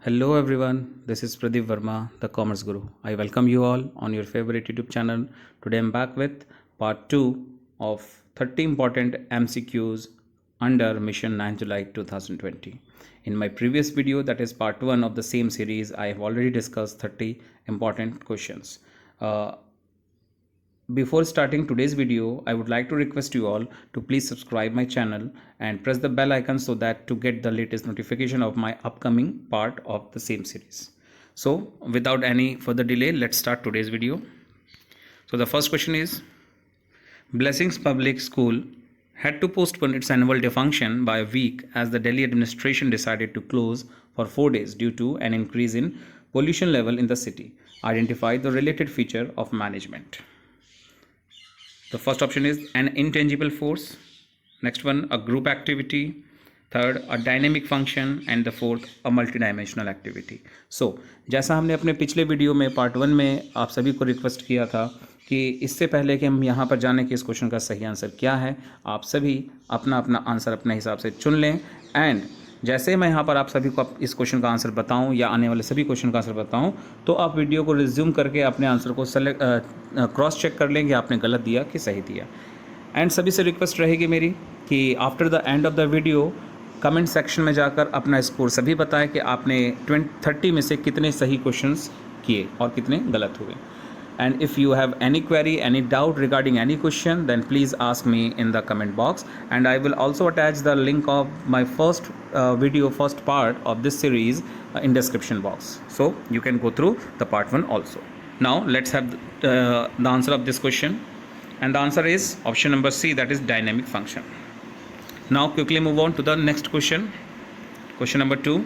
Hello everyone, this is Pradeep Verma, the Commerce Guru. I welcome you all on your favorite YouTube channel. Today I'm back with part 2 of 30 important MCQs under Mission 9 July 2020. In my previous video, that is part 1 of the same series, I have already discussed 30 important questions. Before starting today's video, I would like to request you all to please subscribe my channel and press the bell icon so that to get the latest notification of my upcoming part of the same series. So without any further delay, let's start today's video. So the first question is, Blessings Public School had to postpone its annual day function by a week as the Delhi administration decided to close for 4 days due to an increase in pollution level in the city. Identify the related feature of management. The first option is an intangible force. Next one, a group activity. Third, a dynamic function. And the fourth, a multidimensional activity. So जैसा हमने अपने पिछले video में part 1 में आप सभी को request किया था कि इससे पहले कि हम यहाँ पर जाने कि इस क्वेश्चन का सही आंसर क्या है, आप सभी अपना अपना आंसर अपने हिसाब से चुन लें। एंड जैसे मैं यहाँ पर आप सभी को इस क्वेश्चन का आंसर बताऊँ या आने वाले सभी क्वेश्चन का आंसर बताऊँ, तो आप वीडियो को रिज्यूम करके अपने आंसर को क्रॉस चेक कर लें कि आपने गलत दिया कि सही दिया। एंड सभी से रिक्वेस्ट रहेगी मेरी कि after the end of the video comment section में जाकर अपना स्कोर सभी बताएं कि आपने 30 में से कितने सही क्वेश्चंस किए और कितने गलत हुए। And if you have any query, any doubt regarding any question, then please ask me in the comment box, and I will also attach the link of my first part of this series in description box, so you can go through the part 1 also. Now let's have the answer of this question, and the answer is option number C, that is dynamic function. Now quickly move on to the next question. Question number 2.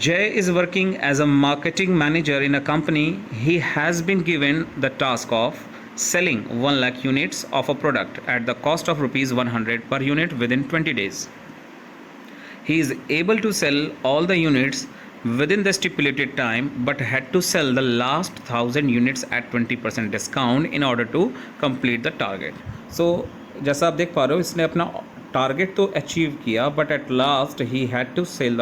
Jay is working as a marketing manager in a company. He has been given the task of selling 1 lakh units of a product at the cost of rupees 100 per unit within 20 days. He is able to sell all the units within the stipulated time but had to sell the last 1000 units at 20% discount in order to complete the target. So जैसा आप देख पा रहे हो, इसने अपना target तो achieve किया but at last he had to sell the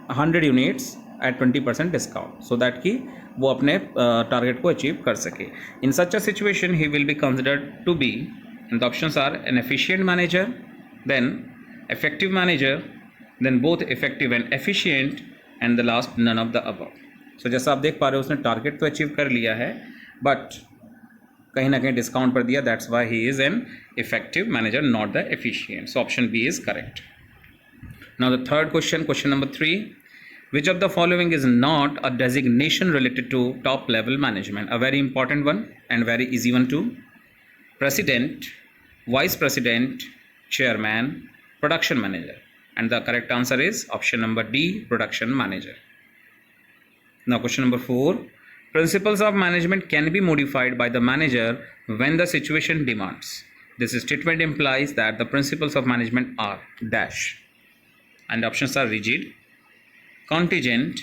100 units at 20% discount so that कि वो अपने टारगेट को अचीव कर सके. In such a situation he will be considered to be, and the options are an efficient manager, then effective manager, then both effective and efficient, and the last none of the above. So जैसा आप देख पा रहे हो, उसने target तो achieve कर लिया है बट कहीं ना कहीं डिस्काउंट पर दिया, that's why he is an effective manager, not the efficient. So option B is correct. Now the third question, question number 3. Which of the following is not a designation related to top level management? A very important one and very easy one too. President, vice president, chairman, production manager, and the correct answer is option number D, production manager. Now question number 4. Principles of management can be modified by the manager when the situation demands. This statement implies that the principles of management are dash, and options are rigid, contingent,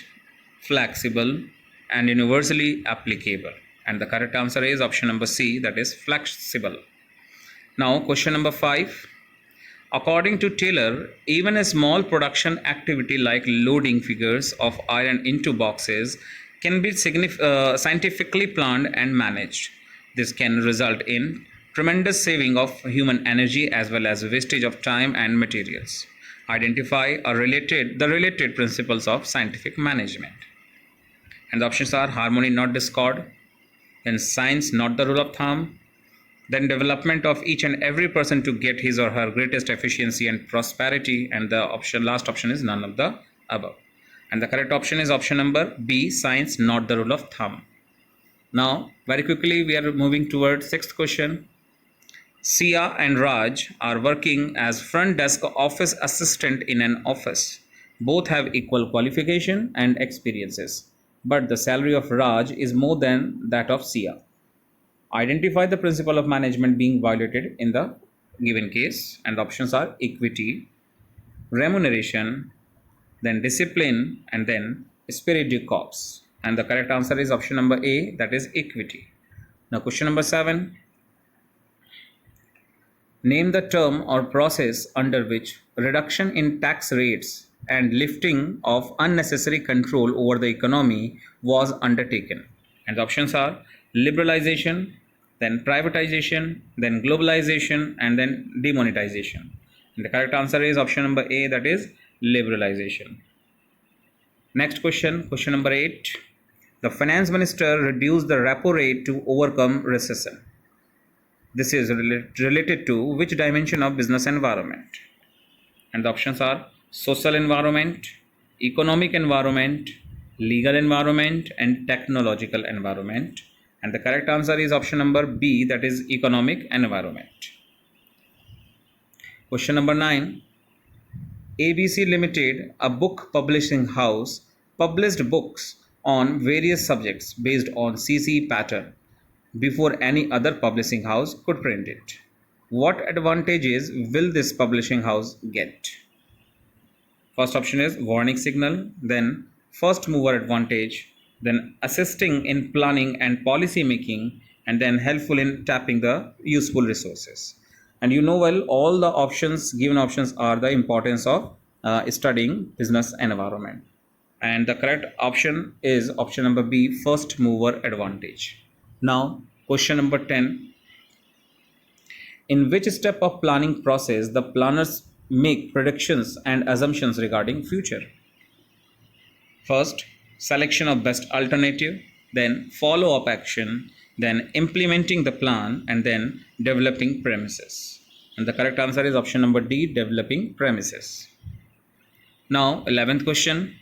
flexible, and universally applicable, and the correct answer is option number C, that is flexible. Now question number 5. According to Taylor, even a small production activity like loading figures of iron into boxes can be scientifically planned and managed. This can result in tremendous saving of human energy as well as wastage of time and materials. Identify the related principles of scientific management. And the options are harmony, not discord, then science, not the rule of thumb, then development of each and every person to get his or her greatest efficiency and prosperity, and the last option is none of the above. And the correct option is option number B, science, not the rule of thumb. Now very quickly we are moving towards 6th question. Sia and Raj are working as front desk office assistant in an office. Both have equal qualification and experiences, but the salary of Raj is more than that of Sia. Identify the principle of management being violated in the given case, and the options are equity, remuneration, then discipline, and then spirit du corps, and the correct answer is option number A, that is equity. Now question number 7. Name the term or process under which reduction in tax rates and lifting of unnecessary control over the economy was undertaken. And the options are liberalization, then privatization, then globalization, and then demonetization. And the correct answer is option number A, that is liberalization. Next question, question number 8. The finance minister reduced the repo rate to overcome recession. This is related to which dimension of business environment? And the options are social environment, economic environment, legal environment, and technological environment. And the correct answer is option number B, that is economic environment. Question number 9. ABC Limited, a book publishing house, published books on various subjects based on CC pattern before any other publishing house could print it. What advantages will this publishing house get? First option is warning signal, then first mover advantage, then assisting in planning and policy making, and then helpful in tapping the useful resources. And you know well, all the options, given options, are the importance of studying business environment. And the correct option is option number B, first mover advantage. Now, question number 10. In which step of planning process the planners make predictions and assumptions regarding future? First, selection of best alternative, then follow-up action, then implementing the plan, and then developing premises. And the correct answer is option number D, developing premises. Now, 11th question.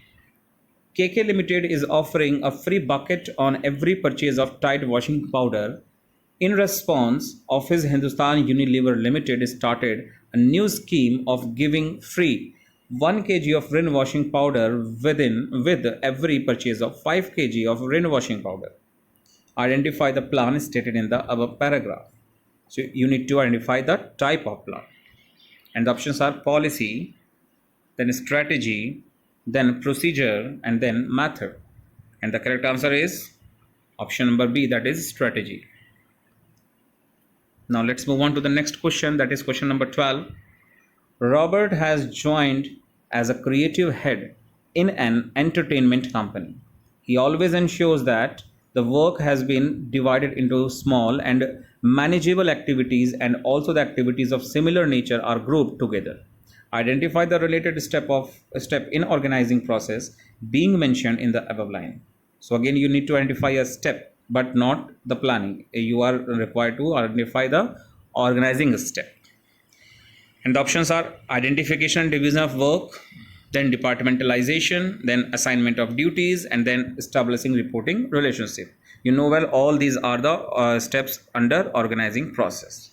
KK Limited is offering a free bucket on every purchase of Tide washing powder. In response, Office Hindustan Unilever Limited started a new scheme of giving free 1 kg of Rin washing powder with every purchase of 5 kg of Rin washing powder. Identify the plan stated in the above paragraph. So you need to identify the type of plan. And the options are policy, then strategy, then procedure, and then method. And the correct answer is option number B, that is strategy. Now let's move on to the next question, that is question number 12. Robert has joined as a creative head in an entertainment company. He always ensures that the work has been divided into small and manageable activities, and also the activities of similar nature are grouped together. Identify the related step in organizing process being mentioned in the above line. So again, you need to identify a step, but not the planning. You are required to identify the organizing step. And the options are identification and division of work, then departmentalization, then assignment of duties, and then establishing reporting relationship. You know well, all these are the steps under organizing process.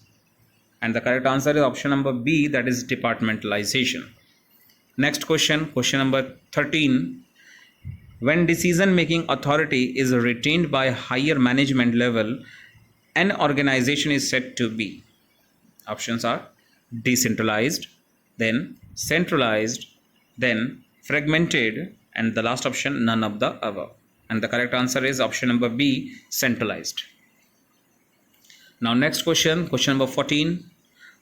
And the correct answer is option number B, that is departmentalization. Next question, question number 13. When decision-making authority is retained by higher management level, an organization is said to be. Options are decentralized, then centralized, then fragmented, and the last option, none of the above. And the correct answer is option number B, centralized. Now next question, question number 14.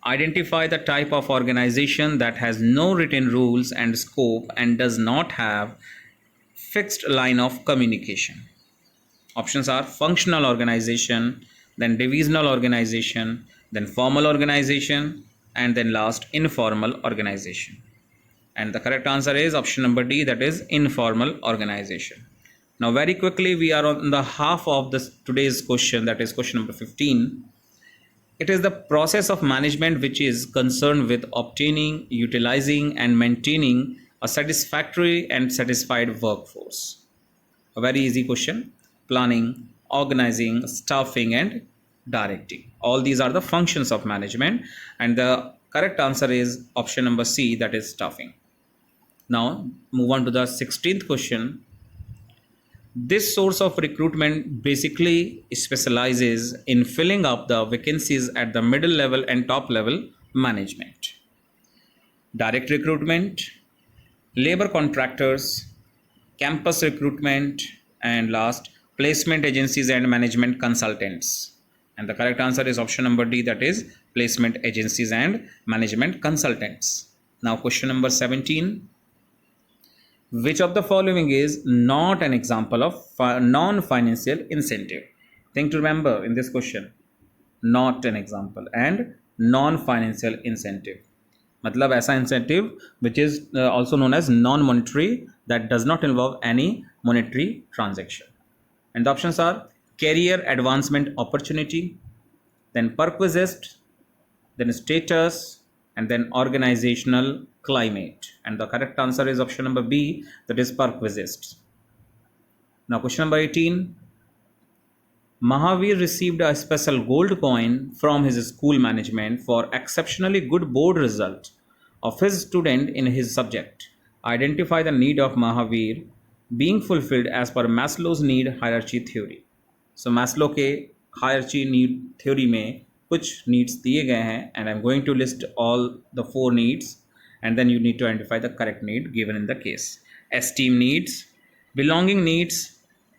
Identify the type of organization that has no written rules and scope and does not have fixed line of communication. Options are functional organization, then divisional organization, then formal organization, and then last, informal organization. And the correct answer is option number D, that is informal organization. Now very quickly, we are on the half of this today's question, that is question number 15. It is the process of management which is concerned with obtaining, utilizing, and maintaining a satisfactory and satisfied workforce. A very easy question. Planning, organizing, staffing, and directing. All these are the functions of management, and the correct answer is option number C, that is staffing. Now move on to the 16th question. This source of recruitment basically specializes in filling up the vacancies at the middle level and top level management. Direct recruitment, labor contractors, campus recruitment, and last, placement agencies and management consultants. And the correct answer is option number D, that is placement agencies and management consultants. Now question number 17. Which of the following is not an example of non-financial incentive? Think to remember in this question, not an example and non-financial incentive. मतलब ऐसा incentive which is also known as non-monetary, that does not involve any monetary transaction. And the options are career advancement opportunity, then perquisite, then status, and then organizational climate. And the correct answer is option number B, that is perquisite. Now question number 18. Mahavir received a special gold coin from his school management for exceptionally good board result of his student in his subject. Identify the need of Mahavir being fulfilled as per Maslow's need hierarchy theory. So Maslow के hierarchy need theory में कुछ needs दिए गए हैं, and I'm going to list all the 4 needs, and then you need to identify the correct need given in the case. Esteem needs, belonging needs,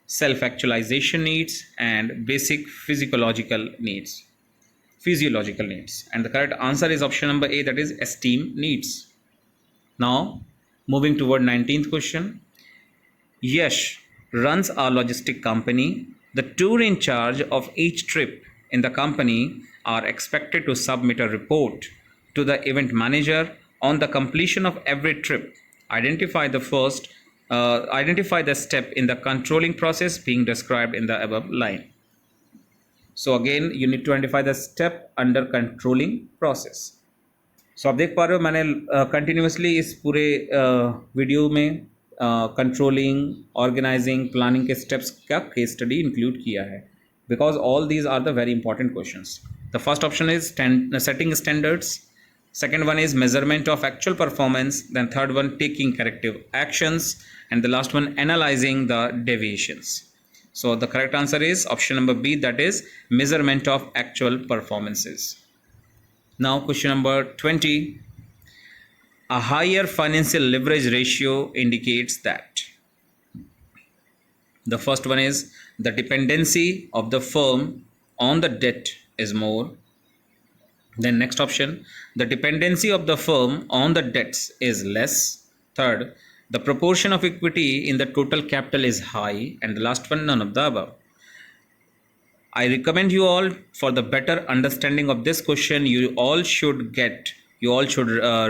self-actualization needs, and basic physiological needs. And the correct answer is option number A, that is esteem needs. Now moving toward 19th question. Yash runs a logistic company. The tour in charge of each trip in the company are expected to submit a report to the event manager on the completion of every trip. Identify the step in the controlling process being described in the above line. So again you need to identify the step under controlling process. So आप देख पा रहे हो मैंने continuously इस पूरे video में controlling, organizing, planning के स्टेप्स का केस स्टडी इंक्लूड किया है, because all these are the very important questions. The first option is setting standards, second one is measurement of actual performance, then third one taking corrective actions, and the last one analyzing the deviations. So the correct answer is option number B, that is measurement of actual performances. Now question number 20. A higher financial leverage ratio indicates that. The first one is the dependency of the firm on the debt is more. Then next option, the dependency of the firm on the debts is less. Third, the proportion of equity in the total capital is high. And the last one, none of the above. I recommend you all, for the better understanding of this question, you all should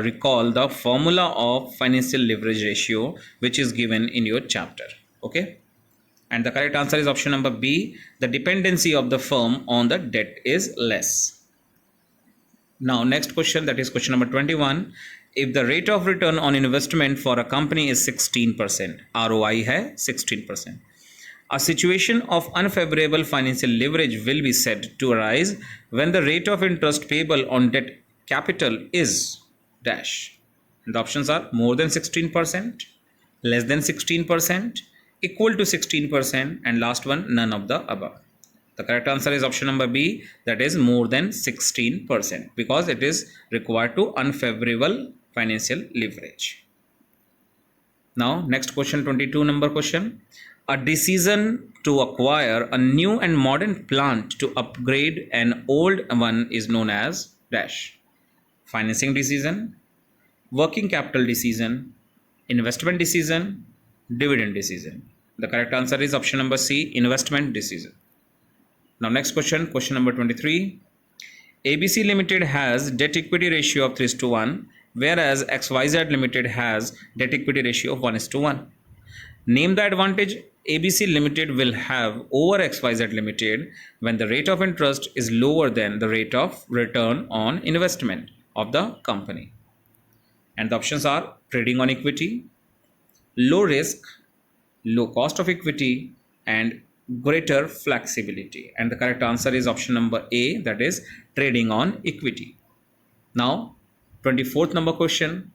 recall the formula of financial leverage ratio, which is given in your chapter. Okay. And the correct answer is option number B, the dependency of the firm on the debt is less. Now next question, that is question number 21. If the rate of return on investment for a company is 16%, ROI है 16%, a situation of unfavorable financial leverage will be said to arise when the rate of interest payable on debt capital is dash. And the options are more than 16%, less than 16%, equal to 16%, and last one, none of the above. The correct answer is option number B, that is more than 16%, because it is required to unfavorable financial leverage. Now next question, 22 number question. A decision to acquire a new and modern plant to upgrade an old one is known as dash. Financing decision, working capital decision, investment decision, dividend decision. The correct answer is option number C, investment decision. Now next question, question number 23. ABC Limited has debt equity ratio of 3:1, whereas XYZ Limited has debt equity ratio of 1:1. Name the advantage ABC Limited will have over XYZ Limited when the rate of interest is lower than the rate of return on investment of the company. And the options are trading on equity, low risk, low cost of equity, and greater flexibility. And the correct answer is option number A, that is trading on equity. Now 24th number question.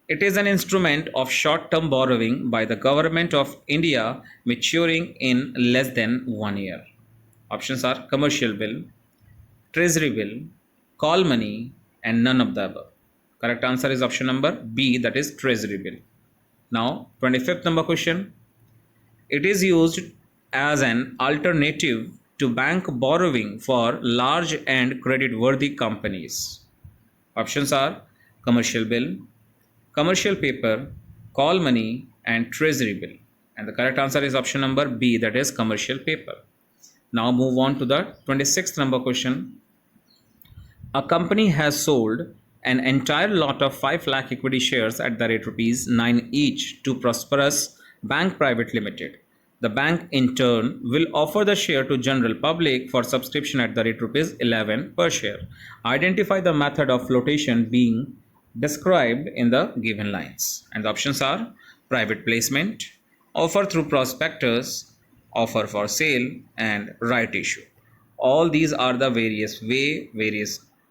It is an instrument of short-term borrowing by the government of India maturing in less than 1 year. Options are commercial bill, treasury bill, call money, and none of the above. Correct answer is option number B, that is treasury bill. Now 25th number question. It is used as an alternative to bank borrowing for large and credit-worthy companies? Options are commercial bill, commercial paper, call money, and treasury bill. And the correct answer is option number B, that is commercial paper. Now move on to the 26th number question. A company has sold an entire lot of 5 lakh equity shares at the rate rupees 9 each to Prosperous Bank Private Limited. The bank in turn will offer the share to general public for subscription at the rate rupees 11 per share. Identify the method of flotation being described in the given lines. And the options are private placement, offer through prospectus, offer for sale, and right issue. All these are the various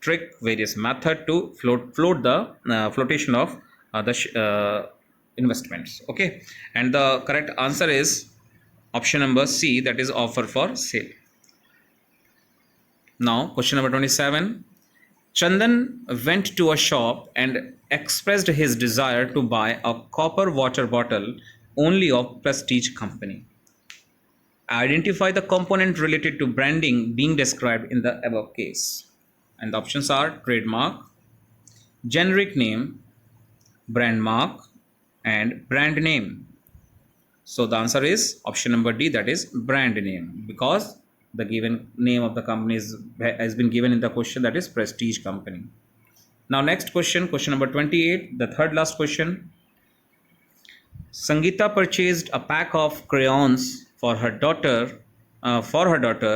trick, various method to float the flotation of the investments. Okay, and the correct answer is option number C, that is offer for sale. Now question number 27. Chandan went to a shop and expressed his desire to buy a copper water bottle only of Prestige company. Identify the component related to branding being described in the above case. And the options are trademark, generic name, brand mark, and brand name. So the answer is option number D, that is brand name, because the given name of the company has been given in the question, that is Prestige company. Now next question, question number 28, the third last question. Sangeeta purchased a pack of crayons for her daughter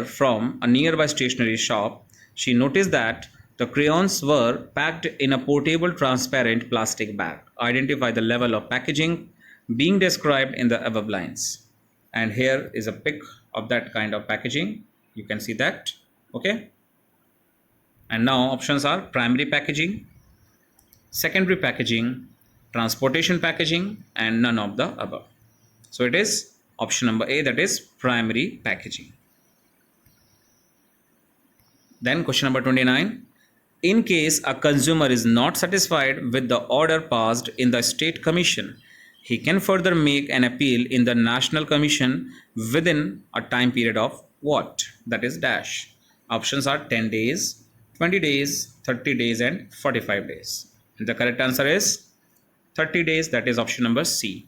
from a nearby stationery shop. She noticed that the crayons were packed in a portable transparent plastic bag. Identify the level of packaging being described in the above lines. And here is a pic of that kind of packaging. You can see that. Okay. And now options are primary packaging, secondary packaging, transportation packaging, and none of the above. So it is option number A, that is primary packaging. Then question number 29. In case a consumer is not satisfied with the order passed in the state commission, he can further make an appeal in the national commission within a time period of what? That is dash. Options are 10 days, 20 days, 30 days, and 45 days. And the correct answer is 30 days, that is option number C.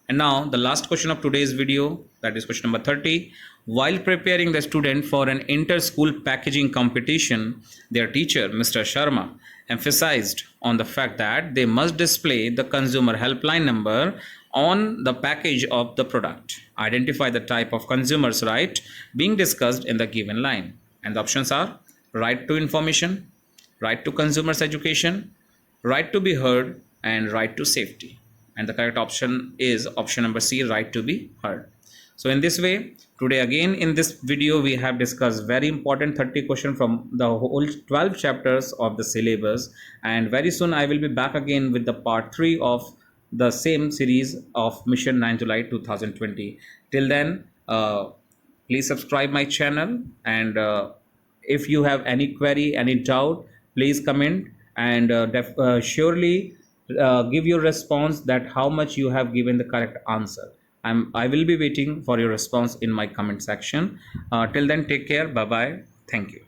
And now the last question of today's video, that is question number 30. While preparing the student for an inter-school packaging competition, their teacher, Mr. Sharma, emphasized on the fact that they must display the consumer helpline number on the package of the product. Identify the type of consumer's right being discussed in the given line. And the options are right to information, right to consumer's education, right to be heard, and right to safety. And the correct option is option number C, right to be heard. So in this way, today again in this video we have discussed very important 30 questions from the whole 12 chapters of the syllabus, and very soon I will be back again with the part 3 of the same series of Mission 9 July 2020. Till then, please subscribe my channel, and if you have any query, any doubt, please comment, and surely give your response that how much you have given the correct answer. I will be waiting for your response in my comment section. Till then, take care. Bye bye. Thank you.